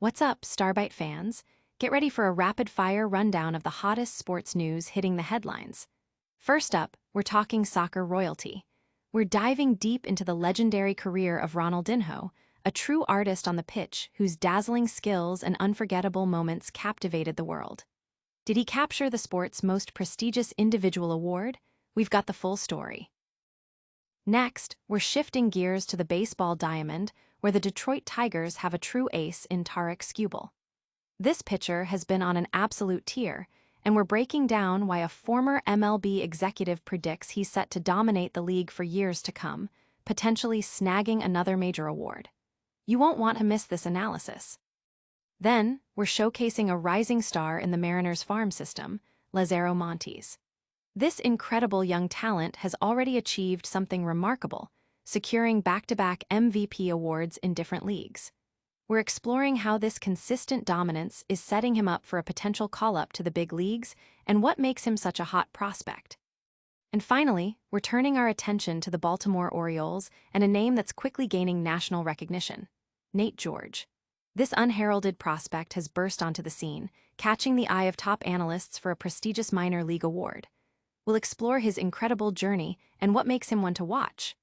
What's up, Starbyte fans? Get ready for a rapid-fire rundown of the hottest sports news hitting the headlines. First up, we're talking soccer royalty. We're diving deep into the legendary career of Ronaldinho, a true artist on the pitch whose dazzling skills and unforgettable moments captivated the world. Did he capture the sport's most prestigious individual award? We've got the full story. Next, we're shifting gears to the baseball diamond, where the Detroit Tigers have a true ace in Tarik Skubal. This pitcher has been on an absolute tear, and we're breaking down why a former MLB executive predicts he's set to dominate the league for years to come, potentially snagging another major award. You won't want to miss this analysis. Then, we're showcasing a rising star in the Mariners farm system, Lazaro Montes. This incredible young talent has already achieved something remarkable, securing back-to-back MVP awards in different leagues. We're exploring how this consistent dominance is setting him up for a potential call-up to the big leagues and what makes him such a hot prospect. And finally, we're turning our attention to the Baltimore Orioles and a name that's quickly gaining national recognition: Nate George. This unheralded prospect has burst onto the scene, catching the eye of top analysts for a prestigious minor league award. We'll explore his incredible journey and what makes him one to watch.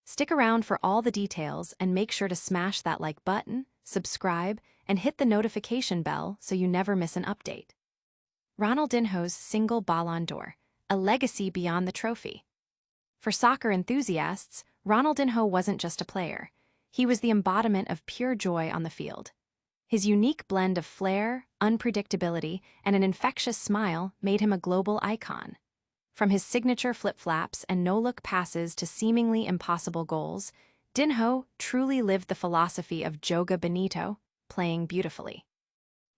Stick around for all the details and make sure to smash that like button, subscribe, and hit the notification bell so you never miss an update. Ronaldinho's single Ballon d'Or, a legacy beyond the trophy. For soccer enthusiasts, Ronaldinho wasn't just a player. He was the embodiment of pure joy on the field. His unique blend of flair, unpredictability, and an infectious smile made him a global icon. From his signature flip-flaps and no-look passes to seemingly impossible goals, Dinho truly lived the philosophy of Joga Bonito, playing beautifully.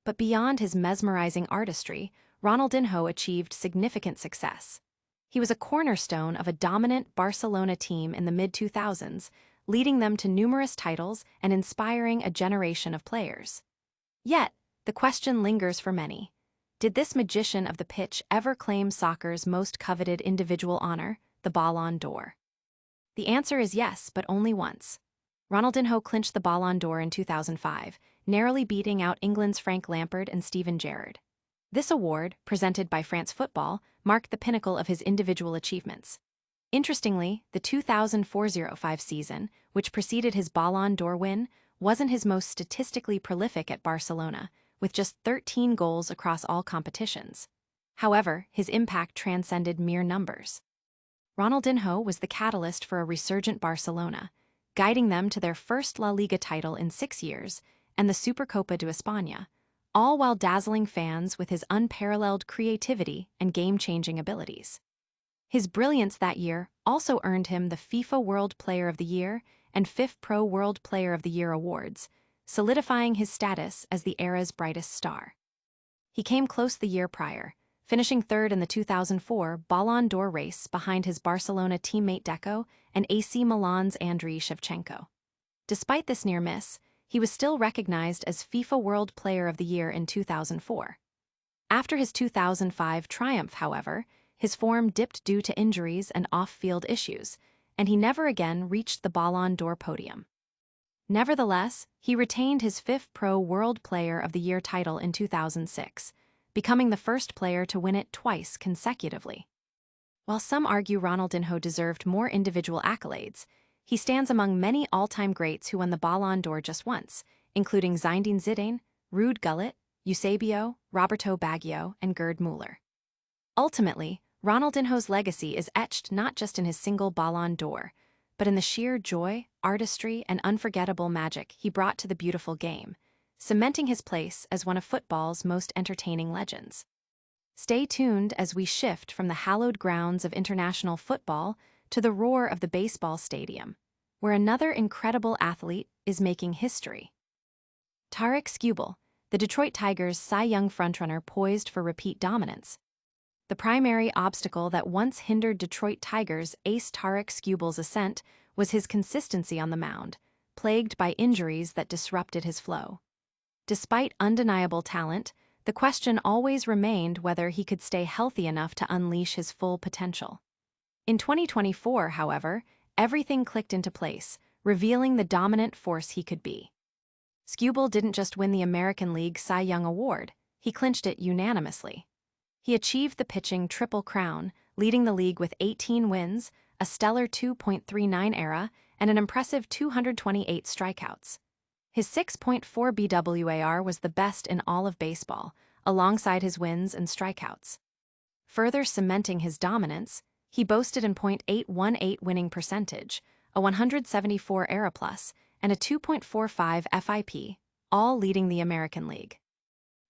But beyond his mesmerizing artistry, Ronaldinho achieved significant success. He was a cornerstone of a dominant Barcelona team in the mid-2000s, leading them to numerous titles and inspiring a generation of players. Yet, the question lingers for many. Did this magician of the pitch ever claim soccer's most coveted individual honor, the Ballon d'Or? The answer is yes, but only once. Ronaldinho clinched the Ballon d'Or in 2005, narrowly beating out England's Frank Lampard and Steven Gerrard. This award, presented by France Football, marked the pinnacle of his individual achievements. Interestingly, the 2004-05 season, which preceded his Ballon d'Or win, wasn't his most statistically prolific at Barcelona, with just 13 goals across all competitions. However, his impact transcended mere numbers. Ronaldinho was the catalyst for a resurgent Barcelona, guiding them to their first La Liga title in 6 years and the Supercopa de España, all while dazzling fans with his unparalleled creativity and game-changing abilities. His brilliance that year also earned him the FIFA World Player of the Year and FIFPro World Player of the Year awards, solidifying his status as the era's brightest star. He came close the year prior, finishing third in the 2004 Ballon d'Or race behind his Barcelona teammate Deco and AC Milan's Andriy Shevchenko. Despite this near miss, he was still recognized as FIFA World Player of the Year in 2004. After his 2005 triumph, however, his form dipped due to injuries and off-field issues, and he never again reached the Ballon d'Or podium. Nevertheless, he retained his FIFPro World Player of the Year title in 2006, becoming the first player to win it twice consecutively. While some argue Ronaldinho deserved more individual accolades, he stands among many all-time greats who won the Ballon d'Or just once, including Zinedine Zidane, Ruud Gullit, Eusebio, Roberto Baggio, and Gerd Müller. Ultimately, Ronaldinho's legacy is etched not just in his single Ballon d'Or, but in the sheer joy, artistry, and unforgettable magic he brought to the beautiful game, cementing his place as one of football's most entertaining legends. Stay tuned as we shift from the hallowed grounds of international football to the roar of the baseball stadium, where another incredible athlete is making history. Tarik Skubal, the Detroit Tigers' Cy Young frontrunner poised for repeat dominance. The primary obstacle that once hindered Detroit Tigers ace Tarik Skubal's ascent was his consistency on the mound, plagued by injuries that disrupted his flow. Despite undeniable talent, the question always remained whether he could stay healthy enough to unleash his full potential. In 2024, however, everything clicked into place, revealing the dominant force he could be. Skubal didn't just win the American League Cy Young Award, he clinched it unanimously. He achieved the pitching Triple Crown, leading the league with 18 wins, a stellar 2.39 ERA, and an impressive 228 strikeouts. His 6.4 BWAR was the best in all of baseball, alongside his wins and strikeouts. Further cementing his dominance, he boasted an .818 winning percentage, a 174 ERA plus, and a 2.45 FIP, all leading the American League.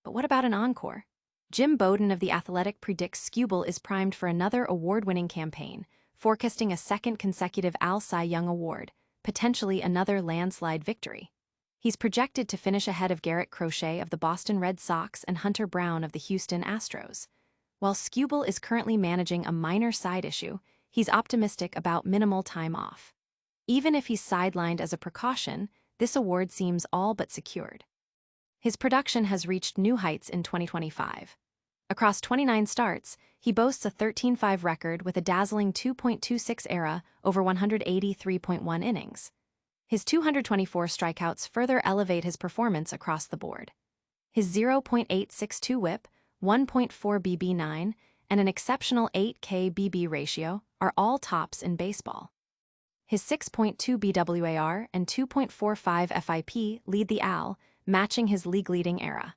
But what about an encore? Jim Bowden of The Athletic predicts Skubal is primed for another award-winning campaign, forecasting a second consecutive AL Cy Young Award, potentially another landslide victory. He's projected to finish ahead of Garrett Crochet of the Boston Red Sox and Hunter Brown of the Houston Astros. While Skubal is currently managing a minor side issue, he's optimistic about minimal time off. Even if he's sidelined as a precaution, this award seems all but secured. His production has reached new heights in 2025. Across 29 starts, he boasts a 13-5 record with a dazzling 2.26 ERA over 183.1 innings. His 224 strikeouts further elevate his performance across the board. His 0.862 WHIP, 1.4 BB9, and an exceptional 8K BB ratio are all tops in baseball. His 6.2 BWAR and 2.45 FIP lead the AL, matching his league-leading era.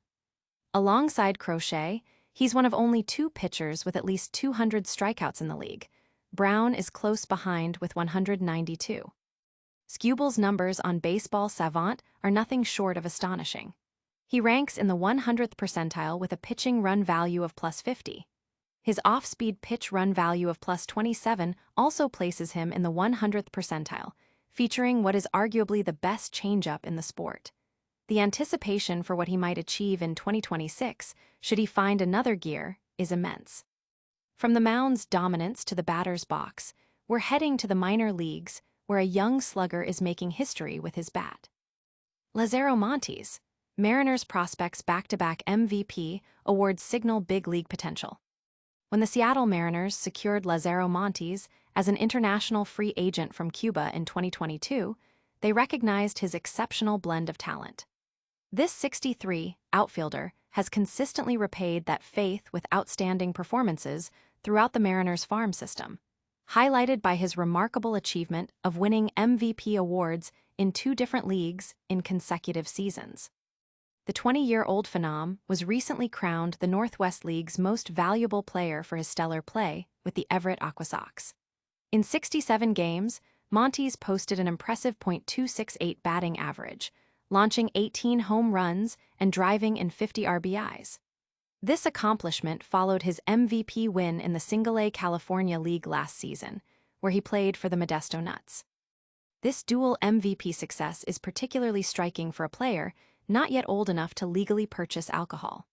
Alongside Crochet, he's one of only two pitchers with at least 200 strikeouts in the league. Brown is close behind with 192. Skubal's numbers on Baseball Savant are nothing short of astonishing. He ranks in the 100th percentile with a pitching run value of +50. His off-speed pitch run value of +27 also places him in the 100th percentile, featuring what is arguably the best changeup in the sport. The anticipation for what he might achieve in 2026, should he find another gear, is immense. From the mound's dominance to the batter's box, we're heading to the minor leagues, where a young slugger is making history with his bat. Lazaro Montes, Mariners prospects back-to-back MVP, awards signal big league potential. When the Seattle Mariners secured Lazaro Montes as an international free agent from Cuba in 2022, they recognized his exceptional blend of talent. This 63 outfielder has consistently repaid that faith with outstanding performances throughout the Mariners' farm system, highlighted by his remarkable achievement of winning MVP awards in 2 different leagues in consecutive seasons. The 20-year-old phenom was recently crowned the Northwest League's most valuable player for his stellar play with the Everett Aquasox. In 67 games, Montes posted an impressive .268 batting average, launching 18 home runs and driving in 50 RBIs. This accomplishment followed his MVP win in the Single-A California League last season, where he played for the Modesto Nuts. This dual MVP success is particularly striking for a player not yet old enough to legally purchase alcohol.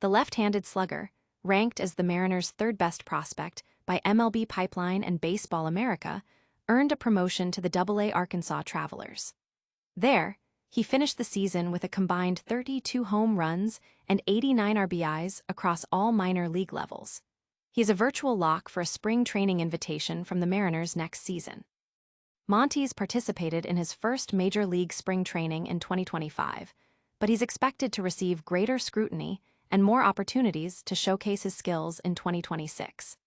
The left-handed slugger, ranked as the Mariners' third-best prospect by MLB Pipeline and Baseball America, earned a promotion to the Double-A Arkansas Travelers. There, he finished the season with a combined 32 home runs and 89 RBIs across all minor league levels. He is a virtual lock for a spring training invitation from the Mariners next season. Montes participated in his first major league spring training in 2025, but he's expected to receive greater scrutiny and more opportunities to showcase his skills in 2026.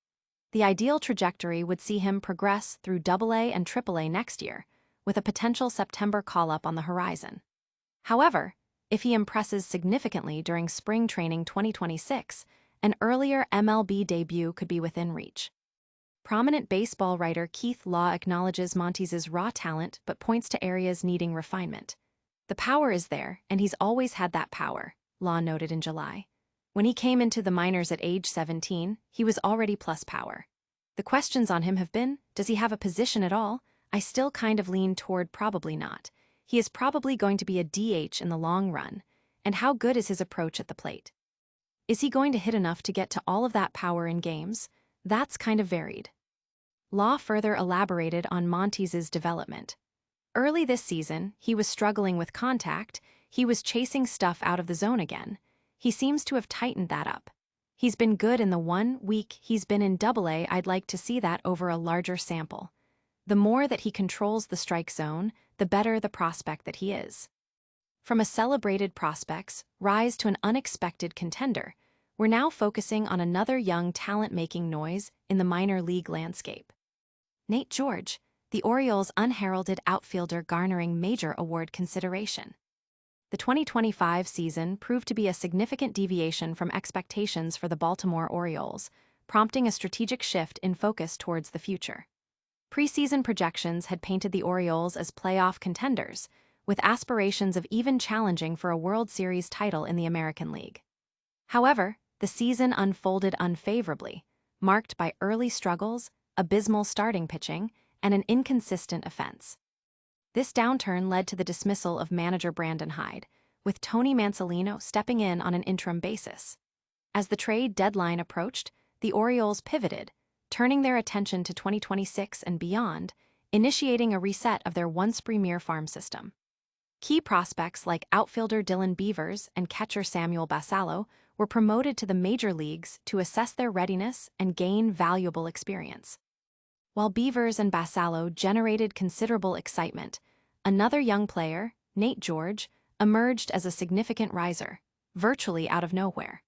The ideal trajectory would see him progress through Double-A and Triple-A next year, with a potential September call-up on the horizon. However, if he impresses significantly during spring training 2026, an earlier MLB debut could be within reach. Prominent baseball writer Keith Law acknowledges Montes' raw talent but points to areas needing refinement. The power is there, and he's always had that power, Law noted in July. When he came into the minors at age 17, he was already plus power. The questions on him have been, does he have a position at all? I still kind of lean toward probably not. He is probably going to be a DH in the long run. And how good is his approach at the plate? Is he going to hit enough to get to all of that power in games? That's kind of varied. Law further elaborated on Montes' development. Early this season, he was struggling with contact, he was chasing stuff out of the zone again. He seems to have tightened that up. He's been good in the 1 week he's been in Double-A. I'd like to see that over a larger sample. The more that he controls the strike zone, the better the prospect that he is. From a celebrated prospect's rise to an unexpected contender, we're now focusing on another young talent making noise in the minor league landscape. Nate George, the Orioles' unheralded outfielder garnering major award consideration. The 2025 season proved to be a significant deviation from expectations for the Baltimore Orioles, prompting a strategic shift in focus towards the future. Preseason projections had painted the Orioles as playoff contenders, with aspirations of even challenging for a World Series title in the American League. However, the season unfolded unfavorably, marked by early struggles, abysmal starting pitching, and an inconsistent offense. This downturn led to the dismissal of manager Brandon Hyde, with Tony Mansolino stepping in on an interim basis. As the trade deadline approached, the Orioles pivoted, turning their attention to 2026 and beyond, initiating a reset of their once premier farm system. Key prospects like outfielder Dylan Beavers and catcher Samuel Basallo were promoted to the major leagues to assess their readiness and gain valuable experience. While Beavers and Basallo generated considerable excitement, another young player, Nate George, emerged as a significant riser, virtually out of nowhere.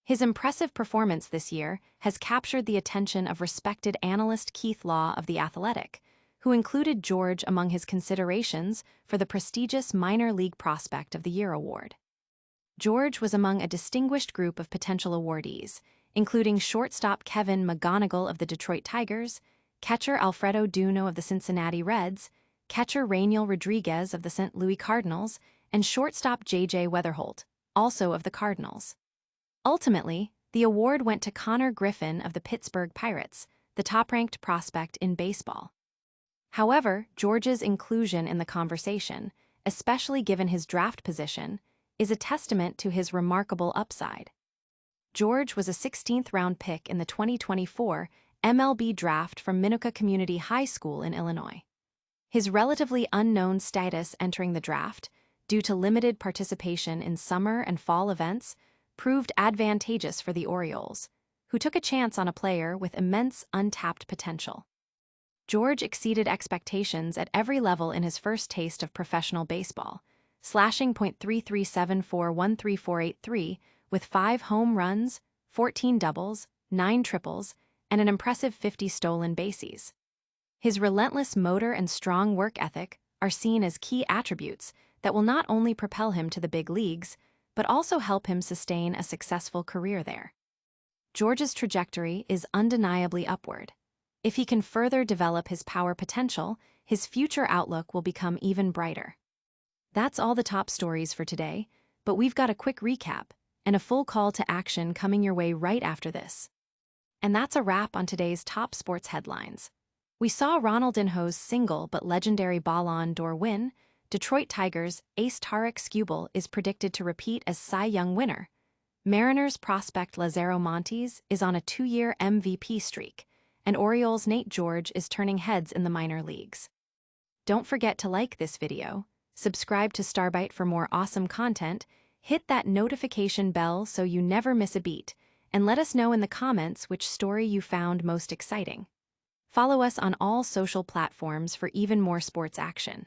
His impressive performance this year has captured the attention of respected analyst Keith Law of The Athletic, who included George among his considerations for the prestigious Minor League Prospect of the Year award. George was among a distinguished group of potential awardees, including shortstop Kevin McGonigal of the Detroit Tigers, catcher Alfredo Duno of the Cincinnati Reds, catcher Rainiel Rodriguez of the St. Louis Cardinals, and shortstop J.J. Weatherholt, also of the Cardinals. Ultimately, the award went to Connor Griffin of the Pittsburgh Pirates, the top-ranked prospect in baseball. However, George's inclusion in the conversation, especially given his draft position, is a testament to his remarkable upside. George was a 16th-round pick in the 2024 MLB draft from Minooka Community High School in Illinois. His relatively unknown status entering the draft, due to limited participation in summer and fall events, proved advantageous for the Orioles, who took a chance on a player with immense untapped potential. George exceeded expectations at every level in his first taste of professional baseball, slashing .337413483 with 5 home runs, 14 doubles, 9 triples, and an impressive 50 stolen bases. His relentless motor and strong work ethic are seen as key attributes that will not only propel him to the big leagues, but also help him sustain a successful career there. George's trajectory is undeniably upward. If he can further develop his power potential, his future outlook will become even brighter. That's all the top stories for today, but we've got a quick recap and a full call to action coming your way right after this. And that's a wrap on today's top sports headlines. We saw Ronaldinho's single but legendary Ballon d'Or win. Detroit Tigers ace Tarik Skubal is predicted to repeat as Cy Young winner. Mariners prospect Lazaro Montes is on a 2-year MVP streak, and Orioles' Nate George is turning heads in the minor leagues. Don't forget to like this video, subscribe to Starbyte for more awesome content, hit that notification bell so you never miss a beat, and let us know in the comments which story you found most exciting. Follow us on all social platforms for even more sports action.